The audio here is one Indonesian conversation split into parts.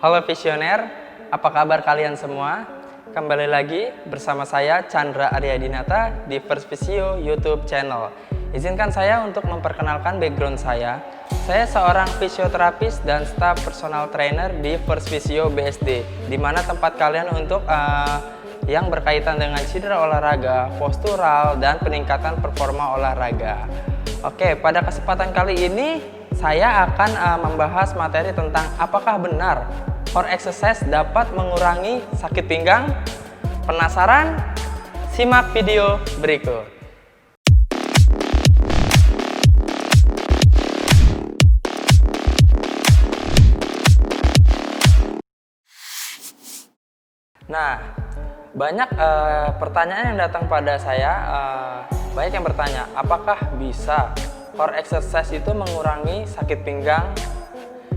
Halo visioner, apa kabar kalian semua? Kembali lagi bersama saya Chandra Aryadinata di First Visio YouTube channel. Izinkan saya untuk memperkenalkan background saya. Saya seorang fisioterapis dan staf personal trainer di First Visio BSD, di mana tempat kalian untuk yang berkaitan dengan cedera olahraga, postural, dan peningkatan performa olahraga. Oke, pada kesempatan kali ini saya akan membahas materi tentang apakah benar core exercise dapat mengurangi sakit pinggang. Penasaran? Simak video berikut. Nah, banyak pertanyaan yang datang pada saya. Banyak yang bertanya, apakah bisa core exercise itu mengurangi sakit pinggang?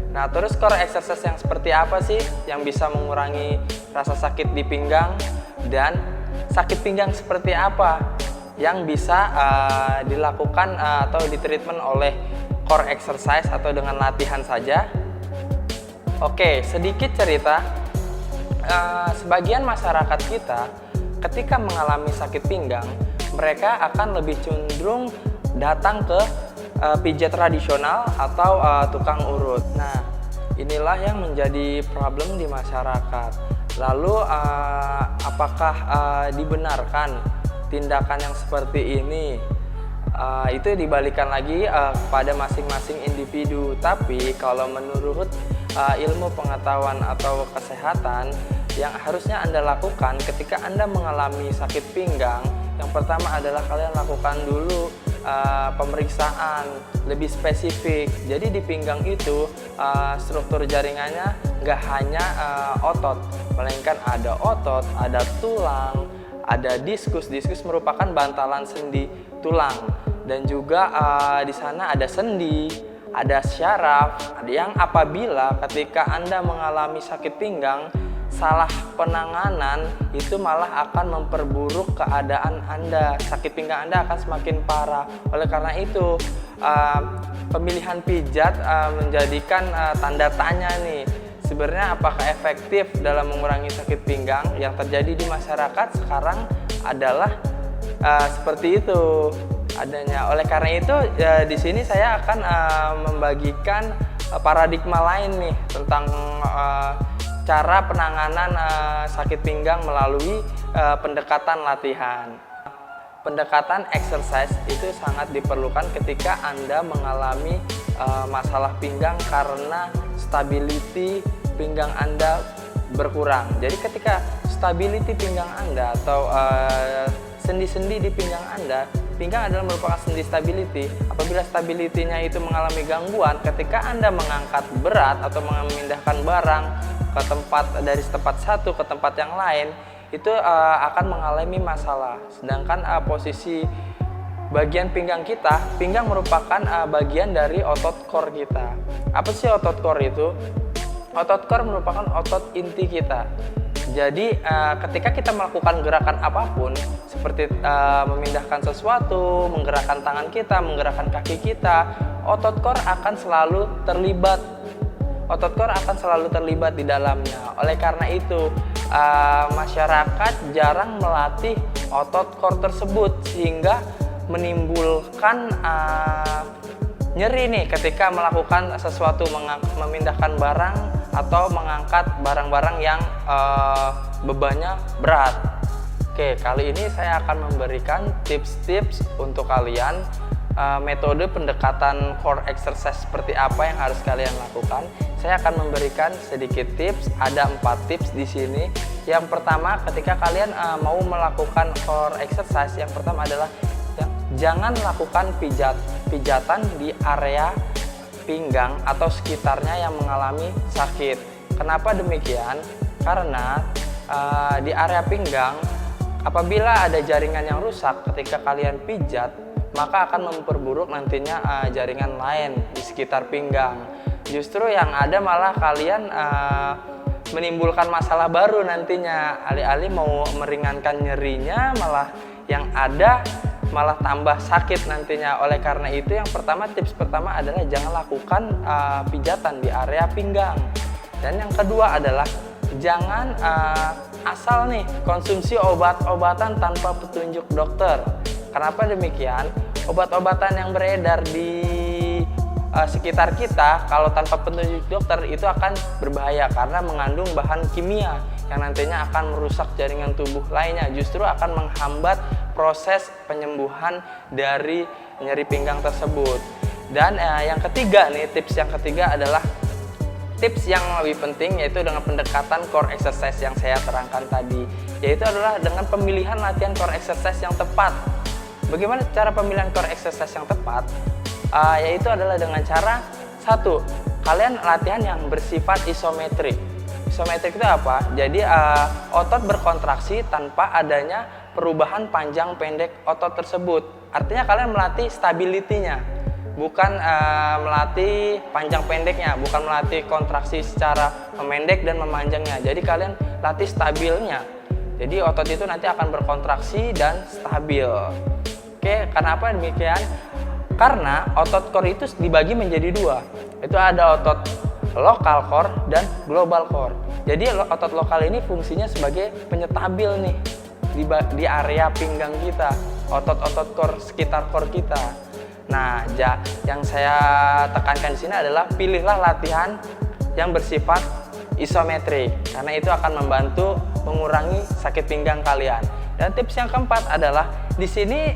Nah, terus core exercise yang seperti apa sih yang bisa mengurangi rasa sakit di pinggang? Dan sakit pinggang seperti apa yang bisa dilakukan atau ditreatment oleh core exercise atau dengan latihan saja? Oke, sedikit cerita. Sebagian masyarakat kita ketika mengalami sakit pinggang, mereka akan lebih cenderung datang ke pijat tradisional atau tukang urut. Nah, inilah yang menjadi problem di masyarakat. Lalu apakah dibenarkan tindakan yang seperti ini? Itu dibalikan lagi kepada masing-masing individu. Tapi kalau menurut ilmu pengetahuan atau kesehatan, yang harusnya Anda lakukan ketika Anda mengalami sakit pinggang, yang pertama adalah kalian lakukan dulu pemeriksaan lebih spesifik. Jadi di pinggang itu struktur jaringannya nggak hanya otot, melainkan ada otot, ada tulang, ada diskus. Diskus merupakan bantalan sendi tulang, dan juga di sana ada sendi, ada syaraf. Yang apabila ketika Anda mengalami sakit pinggang, salah penanganan itu malah akan memperburuk keadaan Anda. Sakit pinggang Anda akan semakin parah. Oleh karena itu, pemilihan pijat menjadikan tanda tanya nih. Sebenarnya apakah efektif dalam mengurangi sakit pinggang? Yang terjadi di masyarakat sekarang adalah seperti itu adanya. Oleh karena itu, di sini saya akan membagikan paradigma lain nih tentang cara penanganan sakit pinggang melalui pendekatan latihan. Pendekatan exercise itu sangat diperlukan ketika Anda mengalami masalah pinggang karena stability pinggang Anda berkurang. Jadi ketika stability pinggang Anda atau sendi-sendi di pinggang Anda, pinggang adalah merupakan sendi stability. Apabila stability-nya itu mengalami gangguan, ketika Anda mengangkat berat atau memindahkan barang ke tempat dari tempat satu ke tempat yang lain, itu akan mengalami masalah. Sedangkan posisi bagian pinggang kita, pinggang merupakan bagian dari otot core kita. Apa sih otot core itu? Otot core merupakan otot inti kita. Jadi ketika kita melakukan gerakan apapun, seperti memindahkan sesuatu, menggerakkan tangan kita, menggerakkan kaki kita, otot core akan selalu terlibat. Otot core akan selalu terlibat di dalamnya. Oleh karena itu, masyarakat jarang melatih otot core tersebut, sehingga menimbulkan nyeri nih ketika melakukan sesuatu, memindahkan barang atau mengangkat barang-barang yang bebannya berat. Oke, kali ini saya akan memberikan tips-tips untuk kalian, metode pendekatan core exercise seperti apa yang harus kalian lakukan. Saya akan memberikan sedikit tips, ada 4 tips di sini. Yang pertama, ketika kalian mau melakukan core exercise, yang pertama adalah jangan lakukan pijatan di area pinggang atau sekitarnya yang mengalami sakit. Kenapa demikian? Karena di area pinggang, apabila ada jaringan yang rusak ketika kalian pijat, maka akan memperburuk nantinya jaringan lain di sekitar pinggang. Justru yang ada malah kalian menimbulkan masalah baru nantinya. Alih-alih mau meringankan nyerinya, malah yang ada malah tambah sakit nantinya. Oleh karena itu, yang pertama, tips pertama adalah jangan lakukan pijatan di area pinggang. Dan yang kedua adalah jangan asal nih konsumsi obat-obatan tanpa petunjuk dokter. Kenapa demikian? Obat-obatan yang beredar di sekitar kita kalau tanpa petunjuk dokter itu akan berbahaya karena mengandung bahan kimia yang nantinya akan merusak jaringan tubuh lainnya, justru akan menghambat proses penyembuhan dari nyeri pinggang tersebut. Dan yang ketiga nih, tips yang ketiga adalah tips yang lebih penting, yaitu dengan pendekatan core exercise yang saya terangkan tadi, yaitu adalah dengan pemilihan latihan core exercise yang tepat. Bagaimana cara pemilihan core exercise yang tepat? Yaitu adalah dengan cara satu, kalian latihan yang bersifat isometrik. Isometrik itu apa? Jadi otot berkontraksi tanpa adanya perubahan panjang pendek otot tersebut. Artinya kalian melatih stability-nya, bukan melatih panjang pendeknya, bukan melatih kontraksi secara memendek dan memanjangnya. Jadi kalian latih stabilnya. Jadi otot itu nanti akan berkontraksi dan stabil. Oke, kenapa demikian? Karena otot core itu dibagi menjadi dua. Itu ada otot lokal core dan global core. Jadi otot lokal ini fungsinya sebagai penyetabil nih di area pinggang kita, otot-otot core sekitar core kita. Nah, yang saya tekankan di sini adalah pilihlah latihan yang bersifat isometrik karena itu akan membantu mengurangi sakit pinggang kalian. Dan tips yang keempat adalah di sini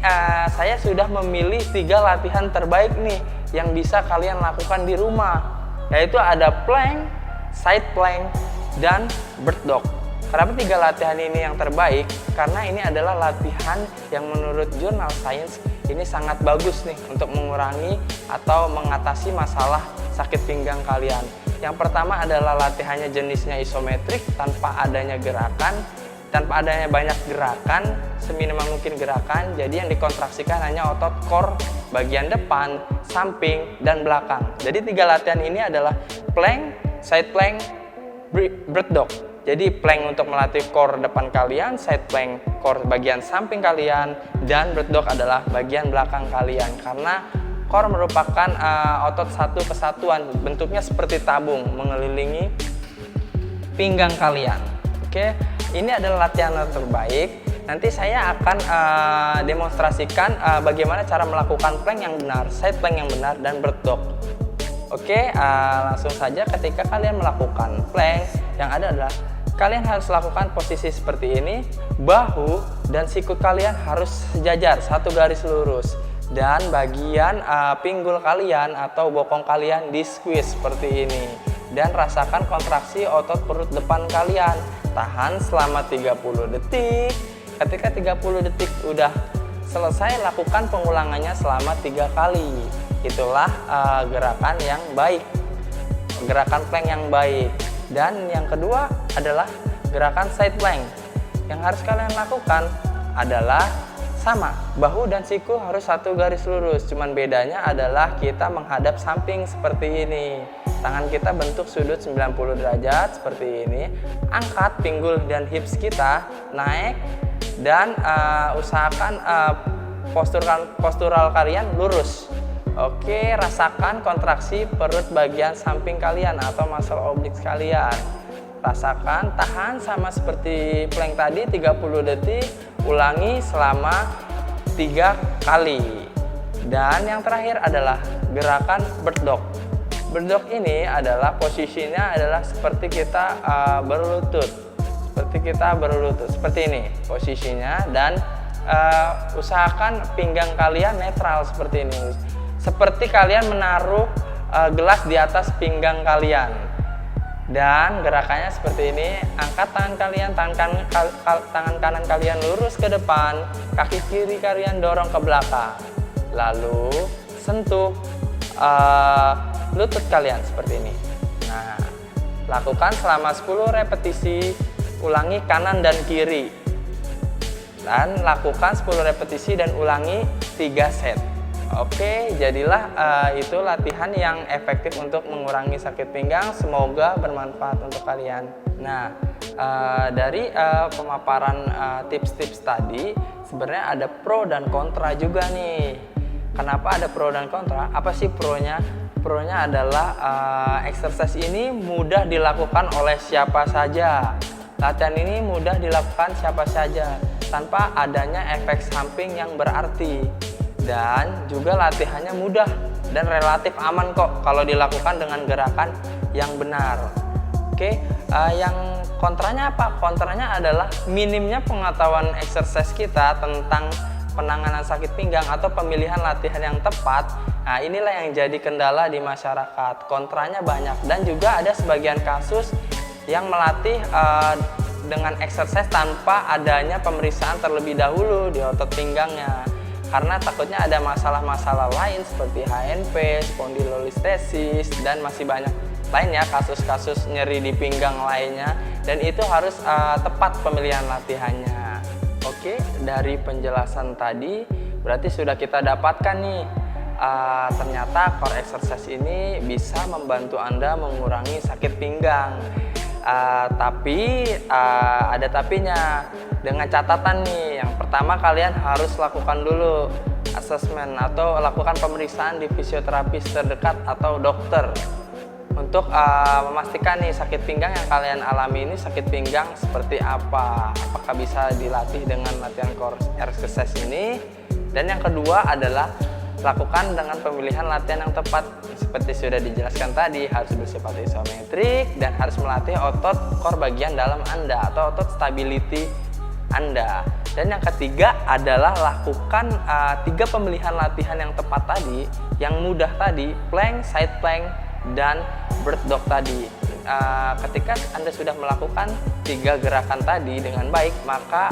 saya sudah memilih 3 latihan terbaik nih yang bisa kalian lakukan di rumah, yaitu ada plank, side plank, dan bird dog. Kenapa 3 latihan ini yang terbaik? Karena ini adalah latihan yang menurut jurnal Science ini sangat bagus nih untuk mengurangi atau mengatasi masalah sakit pinggang kalian. Yang pertama adalah latihannya jenisnya isometrik tanpa adanya gerakan, tanpa adanya banyak gerakan, seminimal mungkin gerakan. Jadi yang dikontraksikan hanya otot core bagian depan, samping, dan belakang. Jadi 3 latihan ini adalah plank, side plank, bird dog. Jadi plank untuk melatih core depan kalian, side plank core bagian samping kalian, dan bird dog adalah bagian belakang kalian. Karena core merupakan otot satu kesatuan, bentuknya seperti tabung mengelilingi pinggang kalian. Oke, ini adalah latihan terbaik. Nanti saya akan demonstrasikan bagaimana cara melakukan plank yang benar, side plank yang benar, dan bird dog. Oke, langsung saja ketika kalian melakukan plank, yang ada adalah kalian harus lakukan posisi seperti ini. Bahu dan sikut kalian harus sejajar, satu garis lurus. Dan bagian pinggul kalian atau bokong kalian di squeeze seperti ini. Dan rasakan kontraksi otot perut depan kalian. Tahan selama 30 detik. Ketika 30 detik udah selesai, lakukan pengulangannya selama 3 kali. Itulah gerakan yang baik, gerakan plank yang baik. Dan yang kedua adalah gerakan side plank. Yang harus kalian lakukan adalah sama, bahu dan siku harus satu garis lurus. Cuman bedanya adalah kita menghadap samping seperti ini. Tangan kita bentuk sudut 90 derajat seperti ini. Angkat pinggul dan hips kita naik dan usahakan postural kalian lurus. Oke, rasakan kontraksi perut bagian samping kalian atau muscle obliques kalian. Rasakan, tahan sama seperti plank tadi 30 detik, ulangi selama 3 kali. Dan yang terakhir adalah gerakan bird dog. Bird dog ini adalah posisinya adalah seperti kita berlutut. Seperti ini posisinya, dan usahakan pinggang kalian netral seperti ini. Seperti kalian menaruh gelas di atas pinggang kalian. Dan gerakannya seperti ini. Angkat tangan kalian, tangan kanan kalian lurus ke depan, kaki kiri kalian dorong ke belakang. Lalu sentuh lutut kalian seperti ini. Nah, lakukan selama 10 repetisi, ulangi kanan dan kiri. Dan lakukan 10 repetisi dan ulangi 3 set. Oke, jadilah itu latihan yang efektif untuk mengurangi sakit pinggang. Semoga bermanfaat untuk kalian. Nah, dari pemaparan tips-tips tadi, sebenarnya ada pro dan kontra juga nih. Kenapa ada pro dan kontra? Apa sih pronya? Pro-nya adalah exercise ini mudah dilakukan oleh siapa saja. Latihan ini mudah dilakukan siapa saja tanpa adanya efek samping yang berarti. Dan juga latihannya mudah dan relatif aman kok kalau dilakukan dengan gerakan yang benar. Oke, yang kontranya apa? Kontranya adalah minimnya pengetahuan exercise kita tentang penanganan sakit pinggang atau pemilihan latihan yang tepat. Nah, inilah yang jadi kendala di masyarakat. Kontranya banyak dan juga ada sebagian kasus yang melatih dengan exercise tanpa adanya pemeriksaan terlebih dahulu di otot pinggangnya. Karena takutnya ada masalah-masalah lain seperti HNP, spondylolisthesis, dan masih banyak lainnya kasus-kasus nyeri di pinggang lainnya, dan itu harus tepat pemilihan latihannya. Oke, dari penjelasan tadi berarti sudah kita dapatkan nih, ternyata core exercise ini bisa membantu Anda mengurangi sakit pinggang. Tapi ada tapinya, dengan catatan nih. Yang pertama, kalian harus lakukan dulu asesmen atau lakukan pemeriksaan di fisioterapis terdekat atau dokter untuk memastikan nih sakit pinggang yang kalian alami ini sakit pinggang seperti apa, apakah bisa dilatih dengan latihan core exercise ini. Dan yang kedua adalah lakukan dengan pemilihan latihan yang tepat. Seperti sudah dijelaskan tadi, harus bersifat isometrik dan harus melatih otot core bagian dalam Anda atau otot stability Anda. Dan yang ketiga adalah lakukan 3 pemilihan latihan yang tepat tadi, yang mudah tadi, plank, side plank, dan bird dog tadi. Ketika Anda sudah melakukan 3 gerakan tadi dengan baik, maka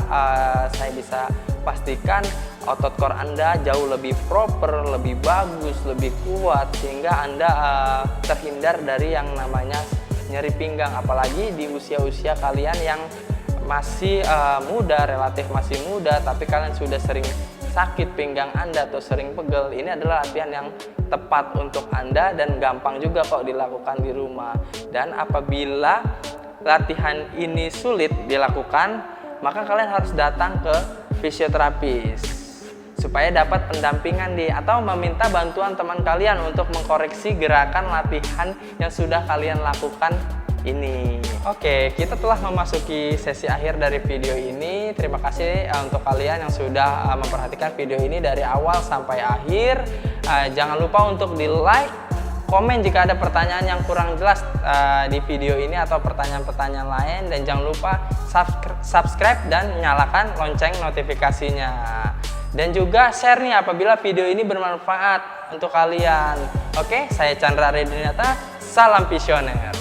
saya bisa pastikan otot core Anda jauh lebih proper, lebih bagus, lebih kuat, sehingga Anda terhindar dari yang namanya nyeri pinggang. Apalagi di usia-usia kalian yang masih muda, relatif masih muda, tapi kalian sudah sering sakit pinggang Anda atau sering pegel. Ini adalah latihan yang tepat untuk Anda dan gampang juga kok dilakukan di rumah. Dan apabila latihan ini sulit dilakukan, maka kalian harus datang ke fisioterapis supaya dapat pendampingan atau meminta bantuan teman kalian untuk mengkoreksi gerakan latihan yang sudah kalian lakukan ini. Oke, kita telah memasuki sesi akhir dari video ini. Terima kasih untuk kalian yang sudah memperhatikan video ini dari awal sampai akhir. Jangan lupa untuk di like, komen jika ada pertanyaan yang kurang jelas di video ini atau pertanyaan-pertanyaan lain, dan jangan lupa subscribe dan nyalakan lonceng notifikasinya. Dan juga share nih apabila video ini bermanfaat untuk kalian. Oke, saya Chandra Redinata, salam visioner.